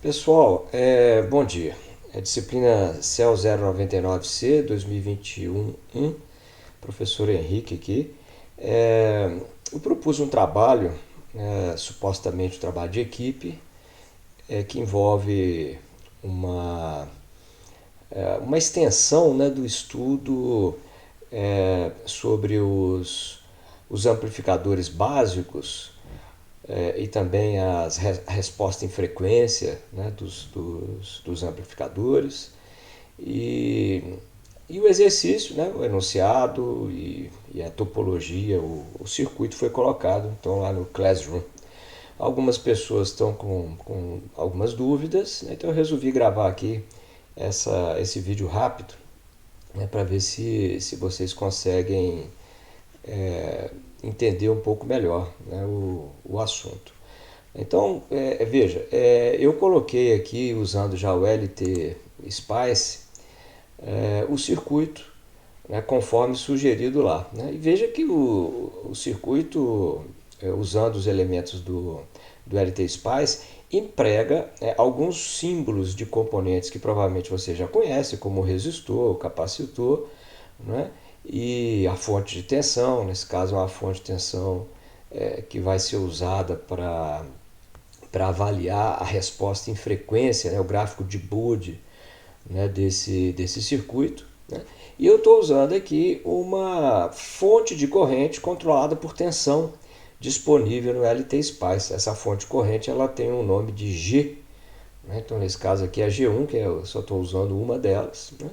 Pessoal, bom dia. É a disciplina CEL 099C 2021, professor Henrique aqui. Eu propus um trabalho, supostamente um trabalho de equipe, que envolve uma, uma extensão, né, do estudo sobre os amplificadores básicos e também a resposta em frequência, né, dos amplificadores e, e o exercício, né, o enunciado e a topologia, o circuito foi colocado então lá no Classroom. Algumas pessoas estão com algumas dúvidas, né, então eu resolvi gravar aqui esse vídeo rápido, né, para ver se vocês conseguem entender um pouco melhor, né, o assunto. Então, veja, eu coloquei aqui, usando já o LT Spice, o circuito, né, conforme sugerido lá. Né? E veja que o circuito, usando os elementos do LT Spice, emprega alguns símbolos de componentes que provavelmente você já conhece, como o resistor, o capacitor, né? E a fonte de tensão, nesse caso é uma fonte de tensão que vai ser usada para avaliar a resposta em frequência, né, o gráfico de Bode, né, desse circuito. Né? E eu estou usando aqui uma fonte de corrente controlada por tensão disponível no LT Spice. Essa fonte de corrente ela tem um nome de G. Né? Então, nesse caso aqui é a G1, que eu só estou usando uma delas. Né?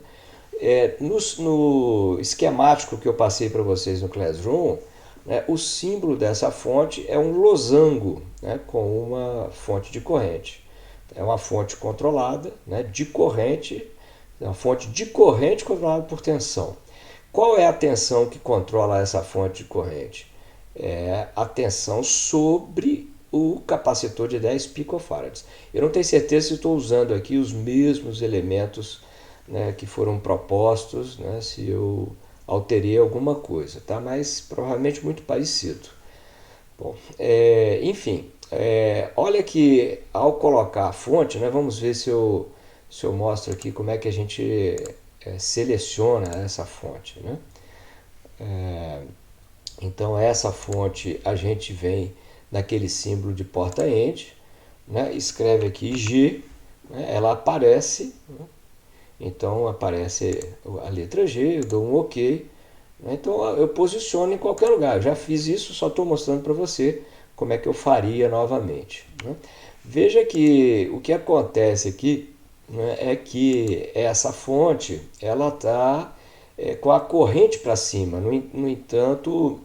No esquemático que eu passei para vocês no Classroom, né, o símbolo dessa fonte é um losango, né, com uma fonte de corrente. É uma fonte controlada, né, de corrente, uma fonte de corrente controlada por tensão. Qual é a tensão que controla essa fonte de corrente? É a tensão sobre o capacitor de 10 picofarads. Eu não tenho certeza se estou usando aqui os mesmos elementos, né, que foram propostos, né, se eu alterei alguma coisa, tá? Mas provavelmente muito parecido. Bom, enfim, olha que ao colocar a fonte, né, vamos ver se eu mostro aqui como é que a gente seleciona essa fonte. Né? Então essa fonte a gente vem naquele símbolo de porta-ente, né, escreve aqui G, né, ela aparece, né, então aparece a letra G, eu dou um OK. Então eu posiciono em qualquer lugar. Eu já fiz isso, só estou mostrando para você como é que eu faria novamente. Né? Veja que o que acontece aqui, né, é que essa fonte ela está com a corrente para cima. No entanto,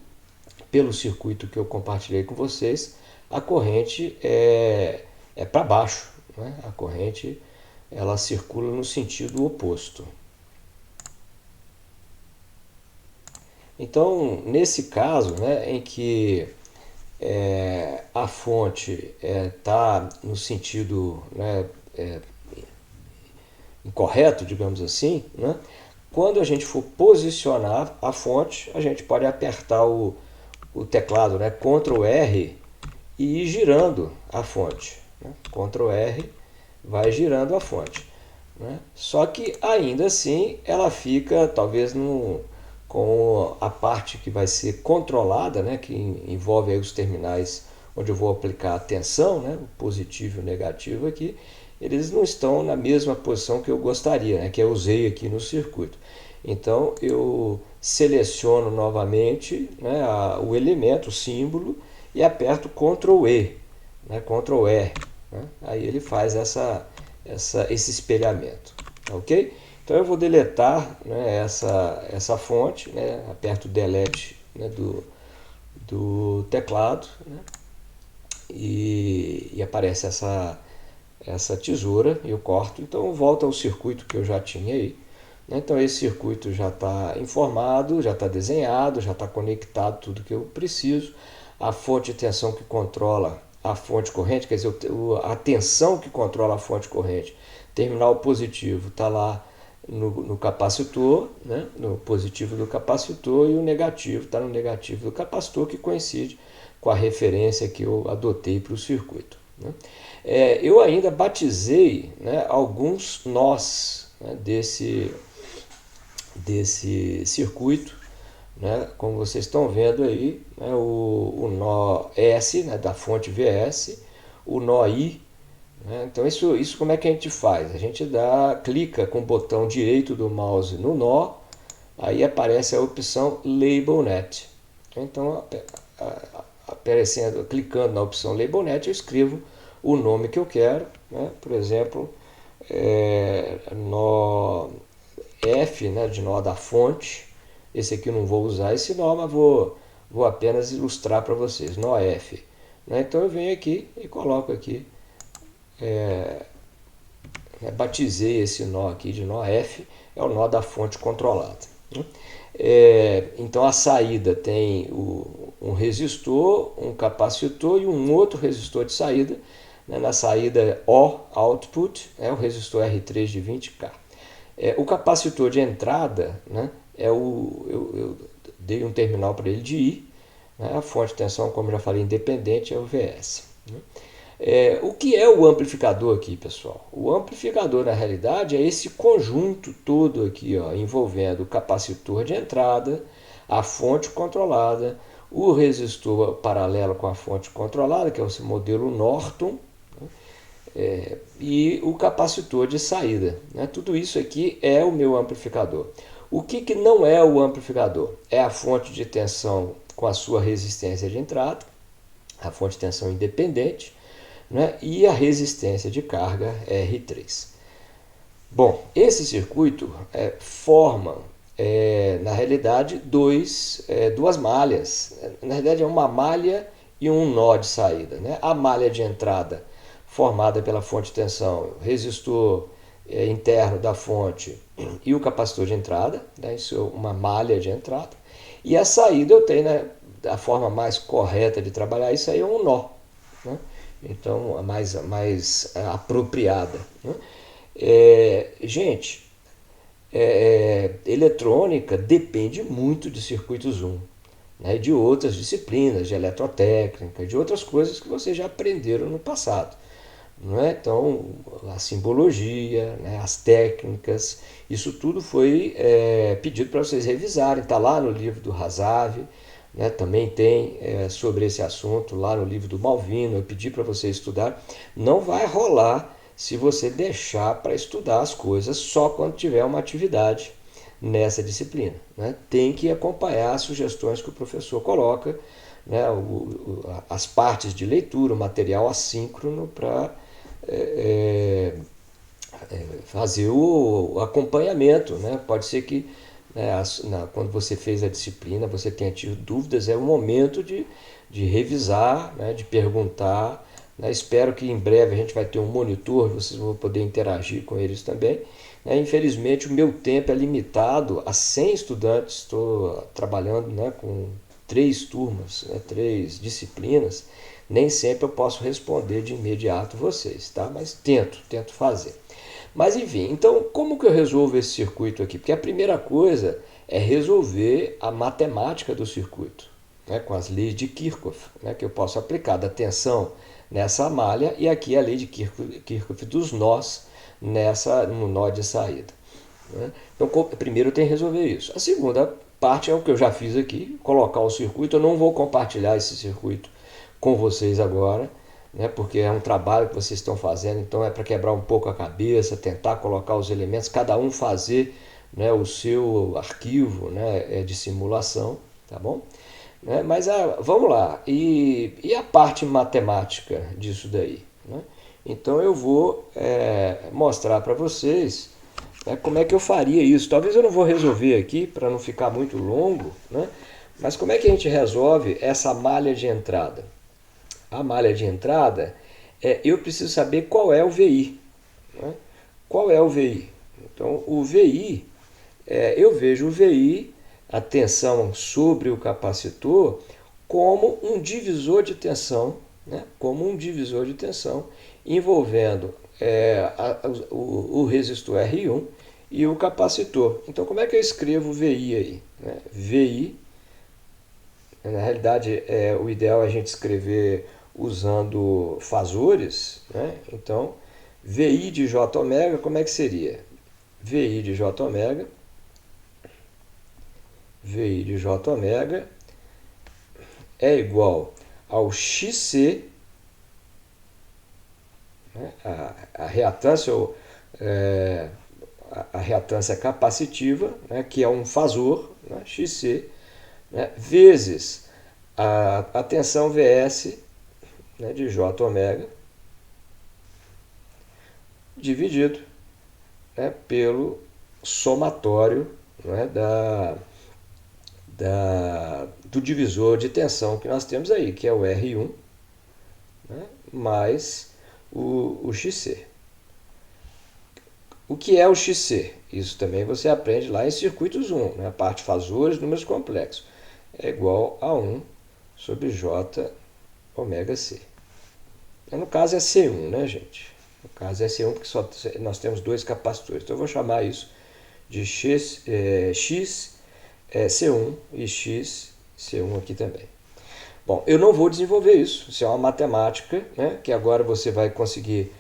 pelo circuito que eu compartilhei com vocês, a corrente é para baixo. Né? A corrente ela circula no sentido oposto. Então, nesse caso, né, em que a fonte está no sentido, né, incorreto, digamos assim, né, quando a gente for posicionar a fonte, a gente pode apertar o teclado, né, Ctrl R, e ir girando a fonte. Né? Ctrl R vai girando a fonte. Né? Só que ainda assim ela fica talvez com a parte que vai ser controlada, né, que envolve aí os terminais onde eu vou aplicar a tensão, né, o positivo e o negativo aqui, eles não estão na mesma posição que eu gostaria, né, que eu usei aqui no circuito. Então eu seleciono novamente, né, o elemento, o símbolo, e aperto Ctrl E, né, Ctrl R. Né, aí ele faz esse espelhamento. Ok? Então eu vou deletar, né, essa fonte, né, aperto Delete, né, do teclado, né, e aparece essa tesoura e eu corto. Então volta ao circuito que eu já tinha aí. Né, então esse circuito já está informado, já está desenhado, já está conectado tudo que eu preciso. A fonte de tensão que controla a fonte corrente, quer dizer, a tensão que controla a fonte corrente, terminal positivo, está lá no capacitor, né, no positivo do capacitor, e o negativo está no negativo do capacitor, que coincide com a referência que eu adotei para o circuito. Né? Eu ainda batizei, né, alguns nós, né, desse circuito, né, como vocês estão vendo aí, né, o nó S, né, da fonte VS, o nó I, né. Então isso como é que a gente faz? A gente clica com o botão direito do mouse no nó, aí aparece a opção Label Net. Então, aparecendo, clicando na opção Label Net, eu escrevo o nome que eu quero, né? Por exemplo, nó F, né, de nó da fonte. Esse aqui eu não vou usar esse nó, mas vou apenas ilustrar para vocês. Nó F. Né? Então eu venho aqui e coloco aqui, batizei esse nó aqui de nó F, é o nó da fonte controlada. Né? Então a saída tem um resistor, um capacitor e um outro resistor de saída. Né? Na saída O, output, é o resistor R3 de 20K. O capacitor de entrada, né, eu dei um terminal para ele de I, né, a fonte de tensão, como eu já falei, independente, é o VS. Né. O que é o amplificador aqui, pessoal? O amplificador, na realidade, é esse conjunto todo aqui, ó, envolvendo o capacitor de entrada, a fonte controlada, o resistor paralelo com a fonte controlada, que é o modelo Norton, e o capacitor de saída. Né? Tudo isso aqui é o meu amplificador. O que não é o amplificador? É a fonte de tensão com a sua resistência de entrada, a fonte de tensão independente, né? E a resistência de carga R3. Bom, esse circuito forma, na realidade, duas malhas. Na realidade, é uma malha e um nó de saída. Né? A malha de entrada, formada pela fonte de tensão, resistor interno da fonte e o capacitor de entrada, né? Isso é uma malha de entrada. E a saída eu tenho, né, a forma mais correta de trabalhar isso aí é um nó. Né? Então, a mais apropriada. Né? Gente, eletrônica depende muito de circuito Zoom, né, de outras disciplinas, de eletrotécnica, de outras coisas que vocês já aprenderam no passado. Não é? Então, a simbologia, né, as técnicas, isso tudo foi pedido para vocês revisarem. Está lá no livro do Hasav, né, também tem sobre esse assunto lá no livro do Malvino. Eu pedi para você estudar. Não vai rolar se você deixar para estudar as coisas só quando tiver uma atividade nessa disciplina. Né? Tem que acompanhar as sugestões que o professor coloca, né, as partes de leitura, o material assíncrono para fazer o acompanhamento. Né? Pode ser que, né, quando você fez a disciplina, você tenha tido dúvidas, é o momento de revisar, né, de perguntar. Né? Espero que em breve a gente vai ter um monitor, vocês vão poder interagir com eles também. Né? Infelizmente o meu tempo é limitado a 100 estudantes, estou trabalhando, né, com 3 turmas, né, 3 disciplinas. Nem sempre eu posso responder de imediato vocês, tá? Mas tento fazer. Mas enfim, então como que eu resolvo esse circuito aqui? Porque a primeira coisa é resolver a matemática do circuito, né, com as leis de Kirchhoff, né, que eu posso aplicar da tensão nessa malha e aqui a lei de Kirchhoff dos nós no nó de saída. Né? Então primeiro eu tenho que resolver isso. A segunda parte é o que eu já fiz aqui, colocar o circuito. Eu não vou compartilhar esse circuito com vocês agora, né, porque é um trabalho que vocês estão fazendo, então é para quebrar um pouco a cabeça, tentar colocar os elementos, cada um fazer, né, o seu arquivo, né, de simulação, tá bom? Né, mas vamos lá, e a parte matemática disso daí? Né? Então eu vou mostrar para vocês, né, como é que eu faria isso. Talvez eu não vou resolver aqui para não ficar muito longo, né, mas como é que a gente resolve essa malha de entrada? A malha de entrada, eu preciso saber qual é o VI. Né? Qual é o VI? Então, o VI, eu vejo o VI, a tensão sobre o capacitor, como um divisor de tensão, né? Como um divisor de tensão envolvendo o resistor R1 e o capacitor. Então, como é que eu escrevo o VI aí? VI, na realidade, o ideal é a gente escrever usando fasores, né? Então, VI de J ômega, como é que seria? VI de J ômega, VI de J ômega é igual ao XC, né? A reatância, a reatância capacitiva, né? Que é um fasor, né? XC, né? Vezes a tensão VS, né? De J ômega, dividido, né? Pelo somatório, né? do divisor de tensão que nós temos aí, que é o R1, né? Mais o XC. O que é o XC? Isso também você aprende lá em circuitos 1, né? A parte fasores, números complexos. É igual a 1 sobre J ômega C. No caso é C1, né, gente? No caso é C1 porque nós temos dois capacitores. Então eu vou chamar isso de X C1 e X C1 aqui também. Bom, eu não vou desenvolver isso. Isso é uma matemática, né, que agora você vai conseguir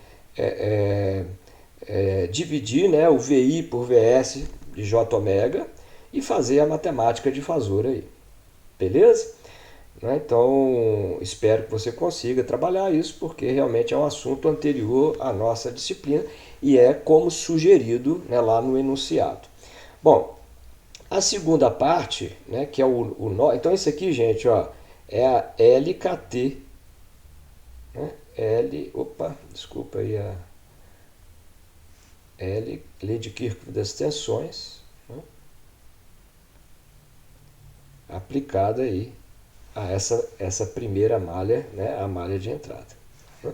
dividir, né, o VI por VS de J ômega e fazer a matemática de fasor aí. Beleza? Então, espero que você consiga trabalhar isso, porque realmente é um assunto anterior à nossa disciplina e é como sugerido, né, lá no enunciado. Bom, a segunda parte, né, que é o nó. Então, isso aqui, gente, ó, é a LKT. Né, desculpa aí a Lei de Kirchhoff das tensões, né, aplicada aí a essa primeira malha, né, a malha de entrada. Né?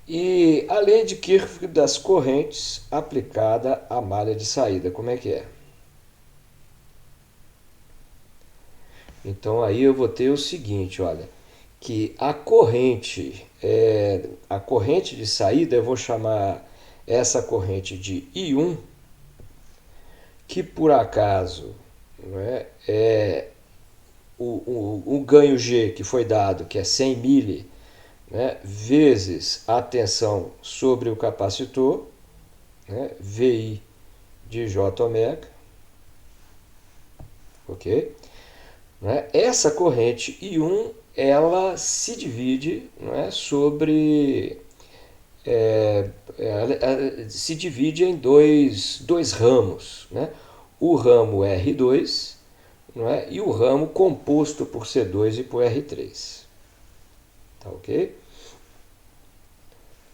E a lei de Kirchhoff das correntes aplicada à malha de saída, como é que é? Então aí eu vou ter o seguinte, olha, que a corrente de saída, eu vou chamar essa corrente de I1, que por acaso, né, é o ganho G que foi dado, que é 100 mili, né, vezes a tensão sobre o capacitor, né, VI de J ômega, ok? Né? Essa corrente I1 ela se divide, né, ela se divide em dois ramos, né? O ramo R2, não é? E o ramo composto por C2 e por R3. Tá ok?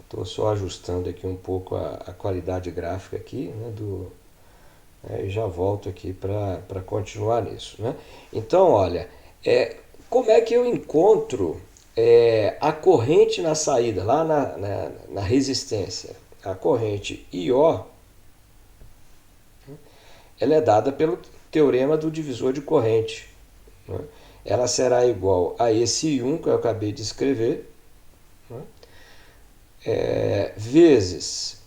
Estou só ajustando aqui um pouco a qualidade gráfica aqui, né, e já volto aqui para continuar nisso. Né? Então, olha, como é que eu encontro a corrente na saída, lá na resistência? A corrente IO, ela é dada pelo teorema do divisor de corrente. Né? Ela será igual a esse I1 que eu acabei de escrever, né? Vezes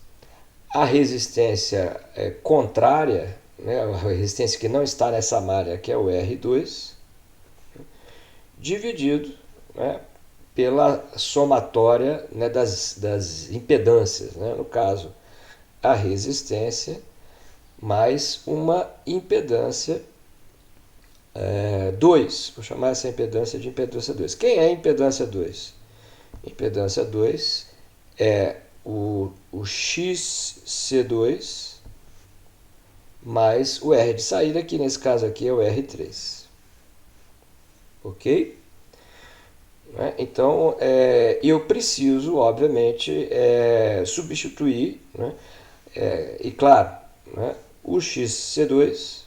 a resistência contrária, né? A resistência que não está nessa malha, que é o R2, dividido, né, pela somatória, né, das impedâncias, né? No caso, a resistência mais uma impedância 2. Vou chamar essa impedância de impedância 2. Quem é a impedância 2? Impedância 2 é o XC2 mais o R de saída, que nesse caso aqui é o R3. Ok? Então, eu preciso, obviamente, substituir, né, e claro, né, o XC2,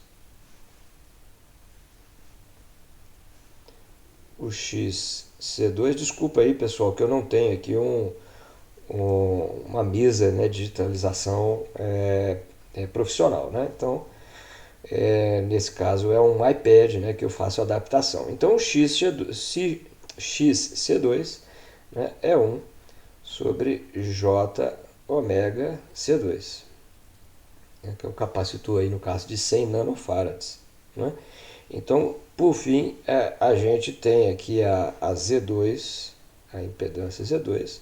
desculpa aí, pessoal, que eu não tenho aqui uma mesa, né, de digitalização profissional, né? Então, nesse caso é um iPad, né, que eu faço a adaptação. Então o XC2, né, é 1 sobre J ômega C2, né, que é o capacitor aí no caso de 100 nanofarads. Né? Então, por fim, a gente tem aqui a Z2 a impedância Z2,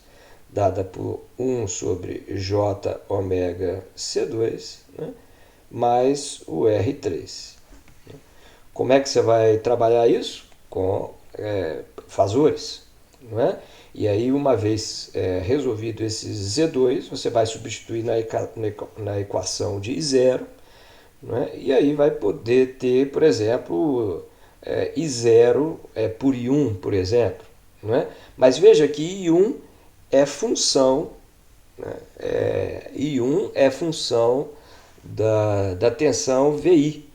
dada por 1 sobre J ômega C2, né, mais o R3. Como é que você vai trabalhar isso? Com fasores, não é? E aí, uma vez resolvido esse Z2, você vai substituir na equação de I0, não é? E aí vai poder ter, por exemplo, I0 por I1, por exemplo. Não é? Mas veja que I1 é função, né? I1 é função da tensão VI.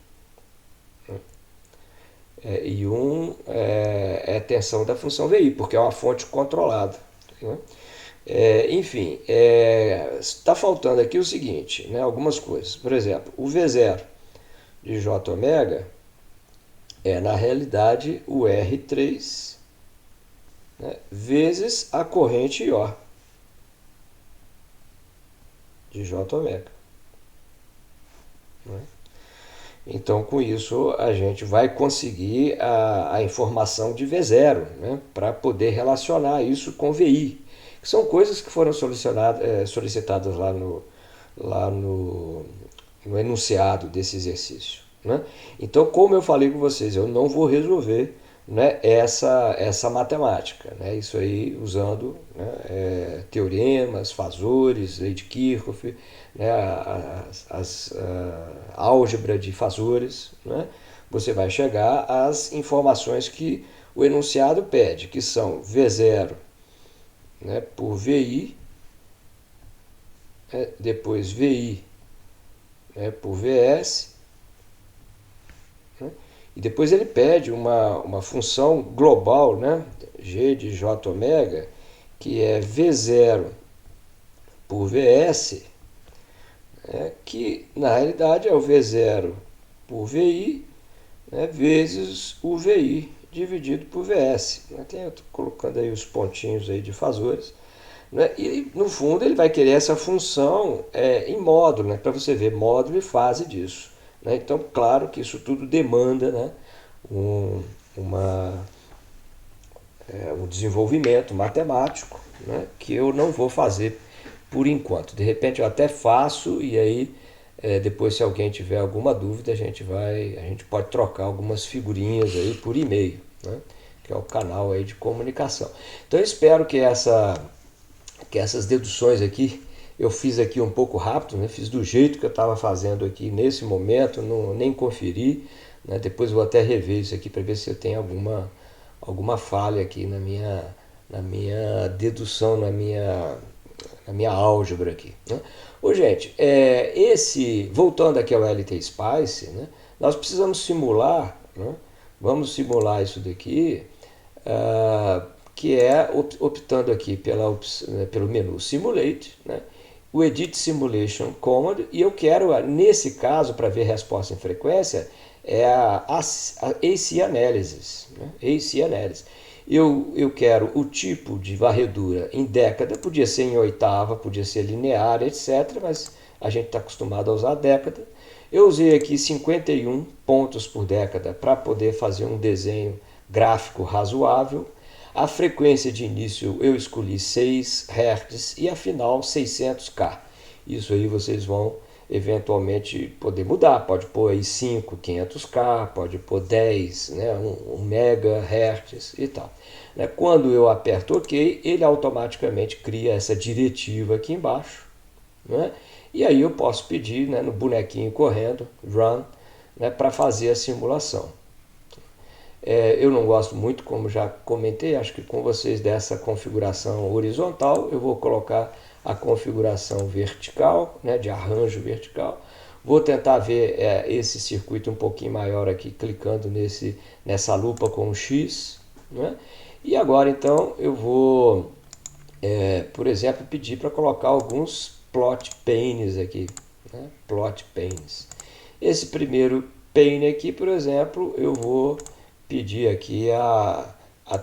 I1 é tensão da função VI, porque é uma fonte controlada. Né? Enfim, está faltando aqui o seguinte, né, algumas coisas. Por exemplo, o V0 de J ômega é, na realidade, o R3, né, vezes a corrente IO de J ômega. Né? Então, com isso, a gente vai conseguir a informação de V0, né, para poder relacionar isso com VI, que são coisas que foram solicitadas lá no enunciado desse exercício. Né? Então, como eu falei com vocês, eu não vou resolver, né, essa matemática. Né? Isso aí usando, né, teoremas, fasores, lei de Kirchhoff, né, a álgebra de fasores. Né? Você vai chegar às informações que o enunciado pede, que são V0, né, por VI, né, depois VI, né, por VS, né, e depois ele pede uma função global, né, G de J ômega, que é V0 por VS, né, que na realidade é o V0 por VI, né, vezes o VI dividido por VS. Eu estou colocando aí os pontinhos aí de fasores. Né? E no fundo ele vai querer essa função em módulo, né? Para você ver módulo e fase disso. Né? Então, claro que isso tudo demanda, né, um desenvolvimento matemático, né, que eu não vou fazer por enquanto. De repente eu até faço e aí depois, se alguém tiver alguma dúvida, a gente pode trocar algumas figurinhas aí por e-mail, né, que é o canal aí de comunicação. Então eu espero que essas deduções aqui eu fiz aqui um pouco rápido, né? Fiz do jeito que eu estava fazendo aqui nesse momento, nem conferi. Né? Depois vou até rever isso aqui para ver se eu tenho alguma falha aqui na minha dedução, na minha álgebra aqui. Né? Gente, voltando aqui ao LT Spice, né? Nós precisamos simular, né? Vamos simular isso daqui, que é optando aqui pelo menu Simulate, né? O Edit Simulation Command, e eu quero, nesse caso, para ver resposta em frequência, a AC Analysis. Né? AC Analysis. Eu quero o tipo de varredura em década, podia ser em oitava, podia ser linear, etc., mas a gente está acostumado a usar década. Eu usei aqui 51 pontos por década para poder fazer um desenho gráfico razoável. A frequência de início eu escolhi 6 Hz e a final 600K. Isso aí vocês vão eventualmente poder mudar, pode pôr aí 5, 500K, pode pôr 10, né, 1 MHz e tal. Quando eu aperto OK, ele automaticamente cria essa diretiva aqui embaixo, né, e aí eu posso pedir, né, no bonequinho correndo, Run, né, para fazer a simulação. Eu não gosto muito, como já comentei, acho que com vocês dessa configuração horizontal, eu vou colocar a configuração vertical, né, de arranjo vertical. Vou tentar ver esse circuito um pouquinho maior aqui, clicando nessa lupa com o X. Né? E agora então eu vou, por exemplo, pedir para colocar alguns plot panes aqui. Né? Plot panes. Esse primeiro pane aqui, por exemplo, eu vou pedir aqui a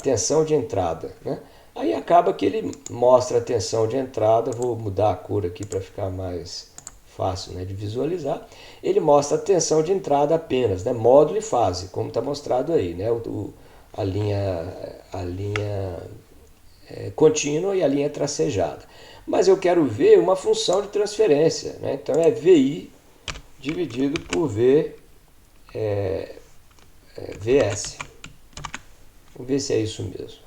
tensão de entrada. Né? Aí acaba que ele mostra a tensão de entrada, vou mudar a cor aqui para ficar mais fácil, né, de visualizar. Ele mostra a tensão de entrada apenas, né, módulo e fase, como está mostrado aí. Né, a linha contínua e a linha tracejada. Mas eu quero ver uma função de transferência, né? Então é VI dividido por VS. Vamos ver se é isso mesmo.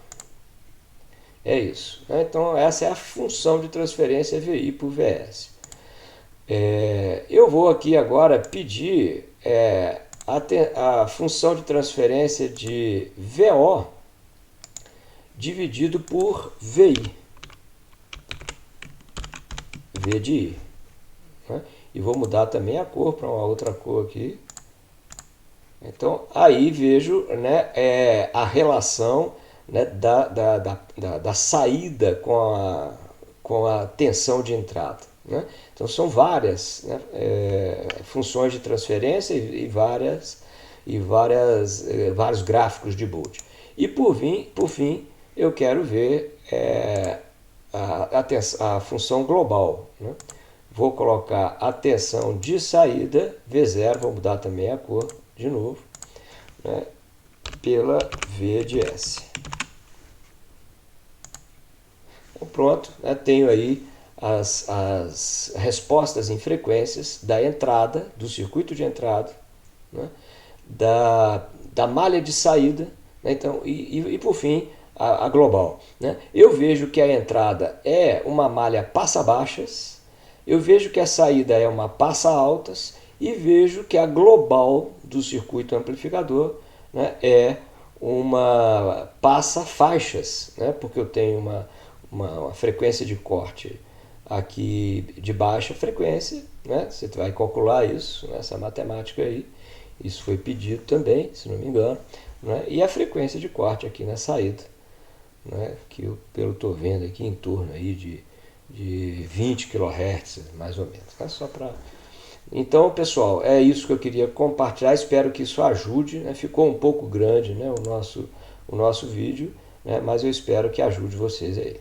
É isso, né? Então essa é a função de transferência VI por VS. Eu vou aqui agora pedir a função de transferência de VO dividido por VI. V de I. Né? E vou mudar também a cor para uma outra cor aqui. Então, aí vejo, né, a relação, né, da saída com a tensão de entrada. Né? Então, são várias, né, funções de transferência e vários gráficos de Bode. E, por fim, eu quero ver a função global. Né? Vou colocar a tensão de saída, V0, vou mudar também a cor de novo, né, pela V de S. Então, pronto, né, tenho aí as respostas em frequências da entrada, do circuito de entrada, né, da malha de saída, né, então, e por fim, a global. Né? Eu vejo que a entrada é uma malha passa-baixas, eu vejo que a saída é uma passa-altas e vejo que a global do circuito amplificador, né, é uma passa-faixas, né, porque eu tenho uma frequência de corte aqui de baixa frequência, né, você vai calcular isso, né, essa matemática aí, isso foi pedido também, se não me engano, né, e a frequência de corte aqui na saída, né, que eu estou vendo aqui em torno aí de 20 kHz, mais ou menos. Tá? Só pra... Então, pessoal, é isso que eu queria compartilhar. Espero que isso ajude. Né? Ficou um pouco grande, né, o nosso vídeo, né, mas eu espero que ajude vocês aí.